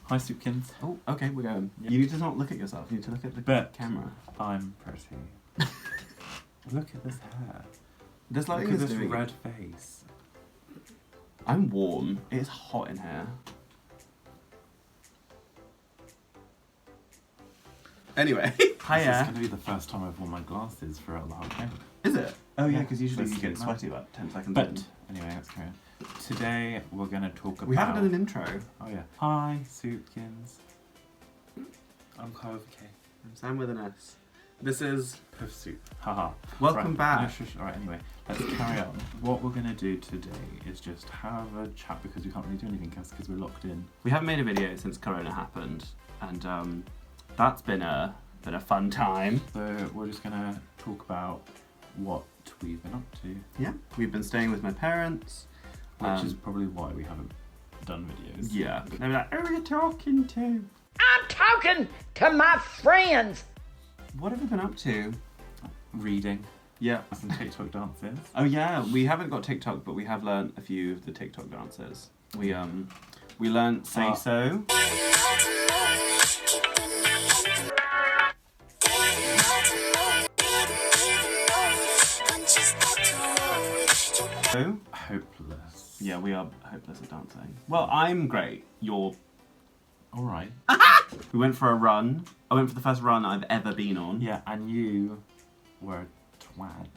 Hi, soupkins. Oh, okay, we're going. Yep. You need to not look at yourself, you need to look at the camera. I'm pretty. Look at this hair. This lighting Look at is this doing red face. I'm warm. It's hot in here. Anyway. This is Hiya. going to be the first time I've worn my glasses for a long time. Is it? Oh yeah, Yeah, because usually let's you do get that. sweaty about 10 seconds But, in. anyway, let's carry on. Today, we're going to talk about... We haven't done an intro. Oh yeah. Hi, soupkins. I'm Karl with a K. I'm Sam with an S. This is... Puff soup. Haha. Welcome Right, back. no, shush. Alright, anyway, let's carry on. What we're going to do today is just have a chat because we can't really do anything else because we're locked in. We haven't made a video since Corona happened, and that's been a fun time. So we're just going to talk about what we've been up to. Yeah. We've been staying with my parents. Which is probably why we haven't done videos. Yeah. They were like, who are you talking to? I'm talking to my friends. What have we been up to? Reading. Yeah. Some TikTok dances. Oh yeah, we haven't got TikTok, but we have learnt a few of the TikTok dances. We learnt Say So. Hopeless. Yeah, we are hopeless at dancing. Well, I'm great. You're... Alright. We went for a run. I went for the first run I've ever been on. Yeah, and you were a twat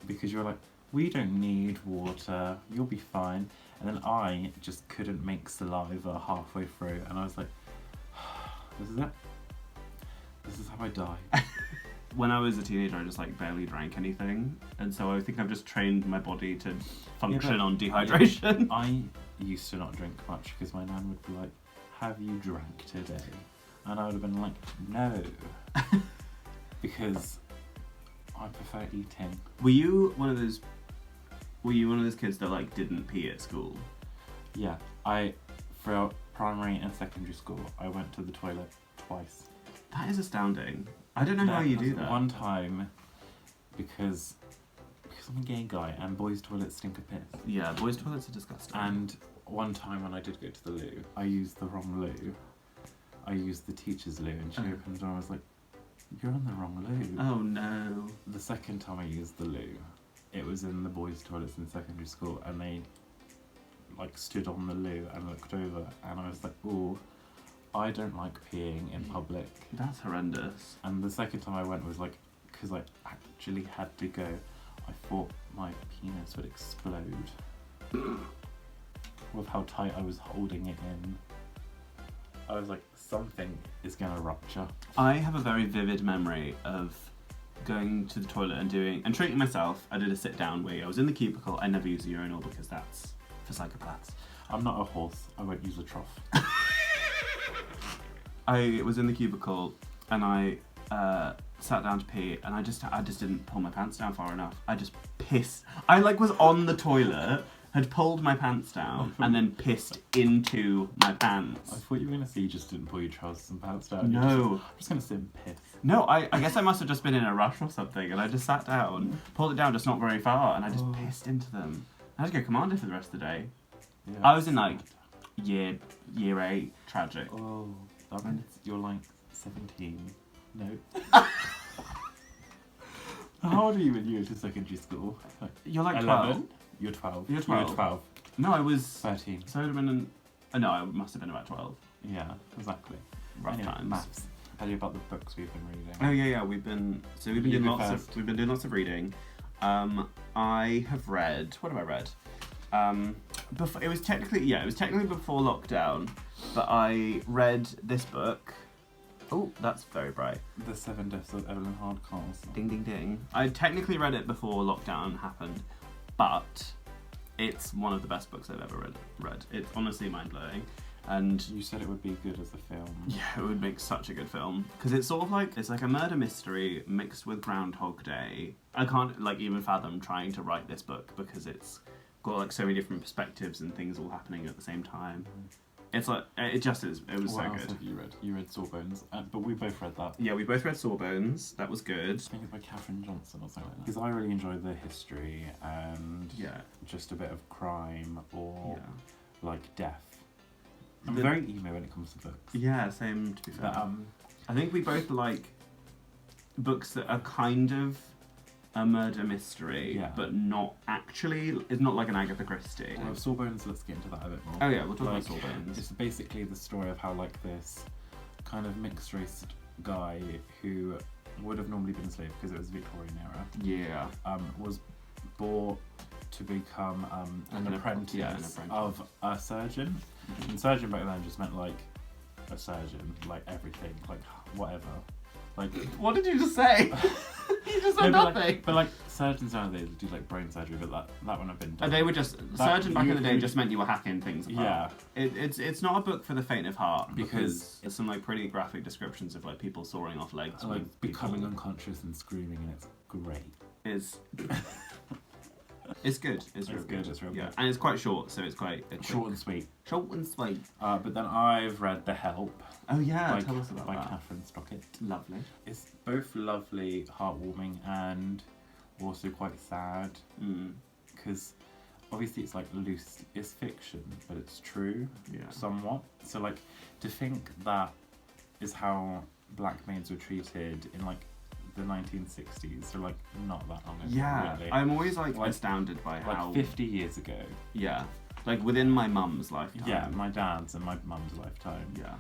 because you were like, we don't need water, you'll be fine. And then I just couldn't make saliva halfway through, and I was like, this is it. This is how I die. When I was a teenager, I just like barely drank anything, and so I think I've just trained my body to function on dehydration. I used to not drink much because my nan would be like, have you drank today? And I would have been like, no. Because I prefer eating. Were you one of those kids that like didn't pee at school? Yeah, throughout primary and secondary school, I went to the toilet twice. That is astounding. I don't know how you do that. One time, because I'm a gay guy and boys' toilets stink of piss. Yeah, boys' toilets are disgusting. And one time when I did go to the loo, I used the wrong loo. I used the teacher's loo, and she opened the door and I was like, you're in the wrong loo. Oh no. The second time I used the loo, it was in the boys' toilets in secondary school, and they like stood on the loo and looked over, and I was like, ooh, I don't like peeing in public. That's horrendous. And the second time I went was like, because I actually had to go, I thought my penis would explode with how tight I was holding it in. I was like, something is gonna rupture. I have a very vivid memory of going to the toilet and treating myself. I did a sit down where I was in the cubicle. I never use a urinal because that's for psychopaths. I'm not a horse, I won't use a trough. I was in the cubicle and I sat down to pee, and I just didn't pull my pants down far enough. I just pissed. I like was on the toilet, had pulled my pants down, and then pissed into my pants. I thought you were gonna say you just didn't pull your trousers and pants down. No. I'm just gonna sit and piss. No, I guess I must have just been in a rush or something, and I just sat down, pulled it down just not very far, and I just pissed into them. I had to go commander for the rest of the day. Yeah, I was in like year 8, tragic. Oh, that means you're like 17. No. How old are you when you went to secondary school? You're like 11? You're 12. You're 12. You're 12. No, I was 13. So I would have been no, I must have been about 12. Yeah, exactly. Rough Anyway, times. maths. Tell you about the books we've been reading. Oh yeah, we've been You doing go lots first. of reading. I have read, what have I read? Before it was technically before lockdown, but I read this book. Oh, that's very bright. The 7 Deaths of Evelyn Hardcastle. Ding ding ding. I technically read it before lockdown happened, but it's one of the best books I've ever read. It's honestly mind-blowing. And You said it would be good as a film. yeah, it would make such a good film. Because it's sort of like, it's like a murder mystery mixed with Groundhog Day. I can't like even fathom trying to write this book because it's got like so many different perspectives and things all happening at the same time. It's like, it just is, it was What so else good. have you read? You read Sawbones, but we both read that. Yeah, we both read Sawbones, that was good. I think it's by Catherine Johnson or something like that. Because I really enjoyed the history and Yeah. just a bit of crime or Yeah. like death. I'm very emo when it comes to books. Yeah, same to be fair. But I think we both like books that are kind of a murder mystery, Yeah. but not actually. It's not like an Agatha Christie. well, Sawbones, let's get into that a bit more. Oh yeah, we'll talk Like, about Sawbones. It's basically the story of how like this kind of mixed race guy who would have normally been a slave because it was Victorian era, Yeah. was bought to become an apprentice of a surgeon. And surgeon back then just meant like a surgeon, like everything, like whatever. Like What did you just say? You just said no, nothing. but like surgeons nowadays do like brain surgery, but that wouldn't have been done. And they were just surgeon back in the day just meant you were hacking things apart. Yeah. It's not a book for the faint of heart Because there's some like pretty graphic descriptions of like people sawing off legs, like with becoming people. unconscious and screaming, and it's great. Is it's good. It's real good, good. it's real yeah. good. And it's quite short, so it's quite Short and sweet. Short and sweet. But then I've read The Help. Oh yeah, by, tell us about by that. Catherine Stockett. Lovely. It's both lovely, heartwarming, and also quite sad because obviously it's like loose. It's fiction, but it's true, somewhat. So like to think that is how black maids were treated in like the 1960s, so like not that long ago. Yeah, really. I'm always like astounded by how 50 years ago. Yeah, like within my mum's lifetime. Yeah, my dad's and my mum's lifetime. Yeah.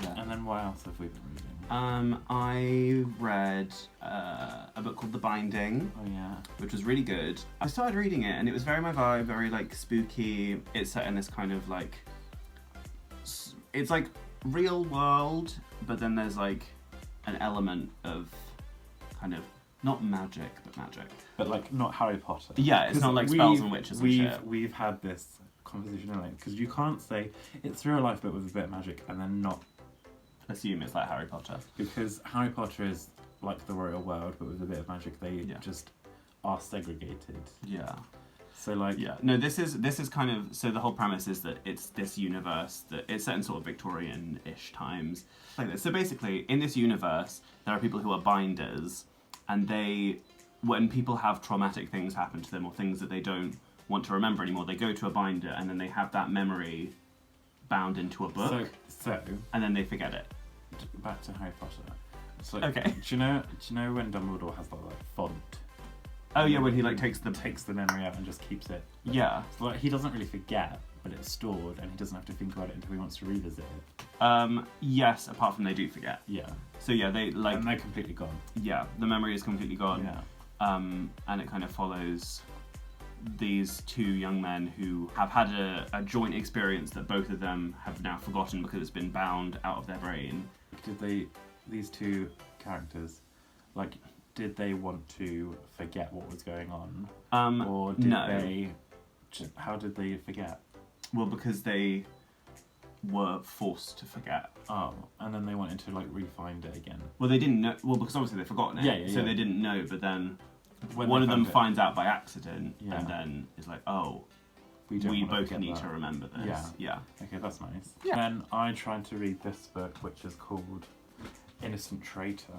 Yeah. And then what else have we been reading? I read a book called The Binding, Oh yeah. which was really good. I started reading it and it was very my vibe, very like spooky. It's set in this kind of like, it's like real world, but then there's like an element of kind of not magic, but magic. But like not Harry Potter. Yeah, it's 'Cause not like spells and witches and shit. We've had this conversation earlier because you can't say it's real life but with a bit of magic and then not Assume it's like Harry Potter. because Harry Potter is like the royal world but with a bit of magic. They just are segregated. Yeah. So like Yeah, no, this is kind of, so the whole premise is that it's this universe that it's set in sort of Victorian-ish times. Like this. So basically, in this universe, there are people who are binders, and they, when people have traumatic things happen to them or things that they don't want to remember anymore, they go to a binder and then they have that memory bound into a book, So and then they forget it. back to Harry Potter. It's like, Okay. Do you know when Dumbledore has that like font? Oh yeah, when he like takes the memory out and just keeps it. Yeah. So, like he doesn't really forget, but it's stored, and he doesn't have to think about it until he wants to revisit it. Yes, apart from they do forget. Yeah. So yeah, they like, And they're completely gone. yeah, the memory is completely gone. Yeah. And it kind of follows these two young men who have had a joint experience that both of them have now forgotten because it's been bound out of their brain. These two characters, like, did they want to forget what was going on? Or did no. how did they forget? Well, because they were forced to forget. Oh, and then they wanted to like re-find it again. Well, they didn't know. Well, because obviously they've forgotten it. Yeah, so they didn't know, but then When one they of them found it. finds out by accident, Yeah. and then is like, oh, don't we wanna both forget need that. to remember this. Yeah. Yeah. Okay, that's nice. Yeah. Then I tried to read this book, which is called Innocent Traitor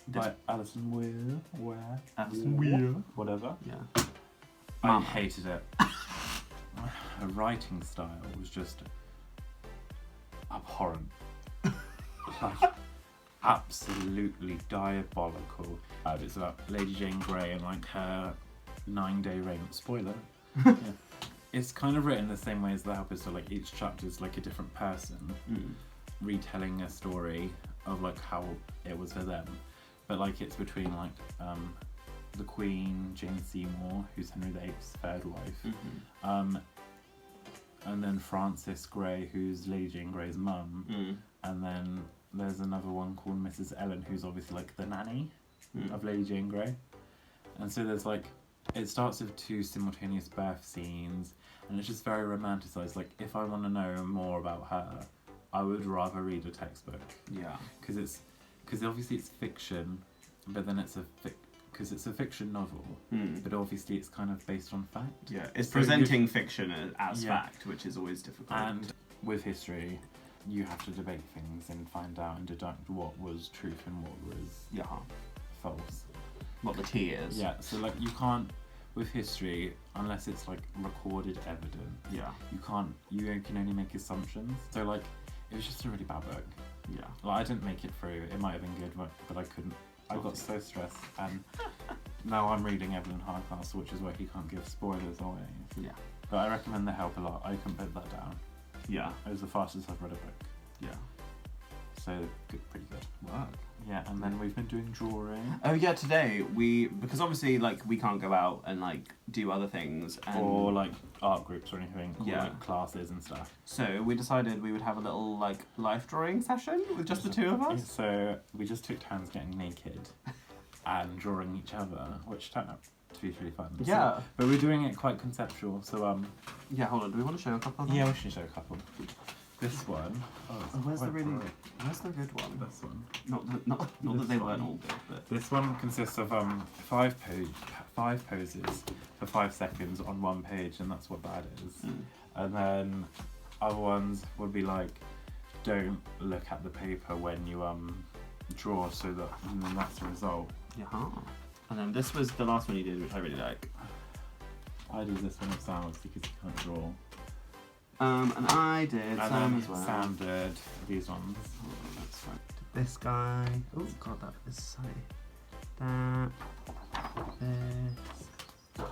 by Alison Weir. Alison Weir. Whatever. Yeah. I Mama. hated it. Her writing style was just abhorrent. Like, absolutely diabolical. It's about Lady Jane Grey and like her 9-day reign. Spoiler. Yeah. It's kind of written the same way as The Help is, so like each chapter is like a different person retelling a story of like how it was for them. But like it's between like the Queen, Jane Seymour, who's Henry VIII's third wife, and then Frances Grey, who's Lady Jane Grey's mum, and then there's another one called Mrs. Ellen, who's obviously like the nanny of Lady Jane Grey. And so there's like, it starts with 2 simultaneous birth scenes, and it's just very romanticised. Like, if I want to know more about her, I would rather read a textbook. Yeah. Because obviously it's fiction, but then it's a fiction novel, but obviously it's kind of based on fact. Yeah, it's So presenting fiction as Yeah. fact, which is always difficult. And with history, you have to debate things and find out and deduct what was truth and what was false. What the tea is. Yeah, so like you can't with history, unless it's like recorded evidence, Yeah. you can only make assumptions. So like, it was just a really bad book. Yeah. Like, I didn't make it through. It might have been good, but I couldn't. I got so stressed, and now I'm reading Evelyn Hardcastle, which is where he can't give spoilers away. Yeah. But I recommend The Help a lot. I can put that down. Yeah. It was the fastest I've read a book. Yeah. So pretty good. Work. Yeah, and then we've been doing drawing. Oh yeah, today because obviously like we can't go out and like do other things Or like art groups or anything. Or Yeah. like classes and stuff. so we decided we would have a little like life drawing session with just the two of us. So we just took turns getting naked and drawing each other, which turned out to be really fun. Yeah. But we're doing it quite conceptual, so Yeah, hold on, do we want to show a couple of them? yeah, we should show a couple. This one. Oh, Where's the quite really bright. where's the good one? This one. Not that This they one. weren't all good, but This one consists of five poses for 5 seconds on one page, and that's what that is. And then other ones would be like, don't look at the paper when you draw, and then that's the result. yeah. And then this was the last one you did, which I really like. I did this one with Sam because he can't draw. And I did And Sam then as well. Sam did these ones. Oh, that's fine. This guy. Oh god, that is sunny. That. This.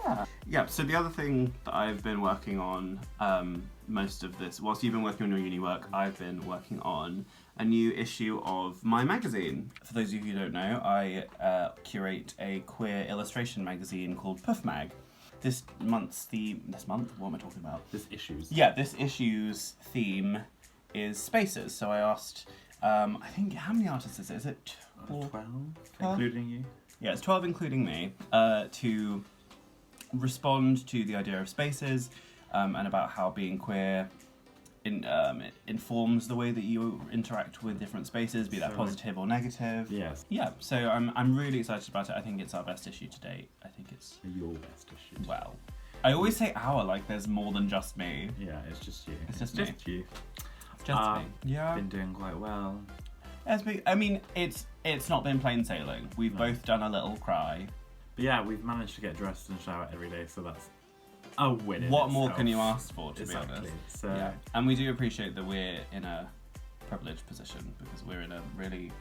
Yeah. Yeah. So the other thing that I've been working on, most of this, whilst you've been working on your uni work, I've been working on a new issue of my magazine. For those of you who don't know, I curate a queer illustration magazine called POOFS Mag. This month? What am I talking about? This issues. Yeah, this issue's theme is spaces. So I asked, I think, how many artists is it? Is it 12, 12? including you. Yeah, it's 12 including me, to respond to the idea of spaces and about how being queer informs the way that you interact with different spaces, be that So, positive or negative. Yes. Yeah, so I'm really excited about it. I think it's our best issue to date. I think it's, Your best issue. well, I always say our like there's more than just me. Yeah, it's just you. It's just you. Just me. Yeah. Been doing quite well. I mean, it's not been plain sailing. We've both done a little cry. But yeah, we've managed to get dressed and shower every day, so that's a win. in What more itself. can you ask for, to Exactly. be honest? So Yeah. And we do appreciate that we're in a privileged position because we're in a really,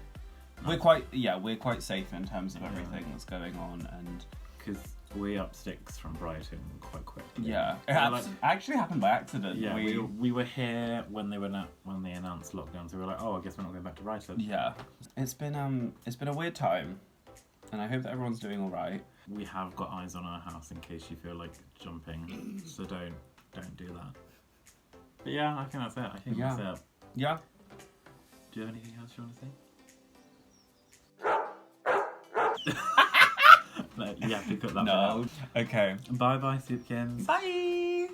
we're quite safe in terms of everything that's going on, and because we up sticks from Brighton quite quickly. yeah, it We're like- actually happened by accident. Yeah, we were here when they announced lockdown, so we were like, oh, I guess we're not going back to Brighton. Yeah, it's been a weird time, and I hope that everyone's doing all right. We have got eyes on our house in case you feel like jumping, so don't do that. But yeah, I think that's it. I think Yeah. that's it. Yeah. Do you have anything else you want to say? No, you have to cut that No. Okay. Bye bye, Soupkins. Bye.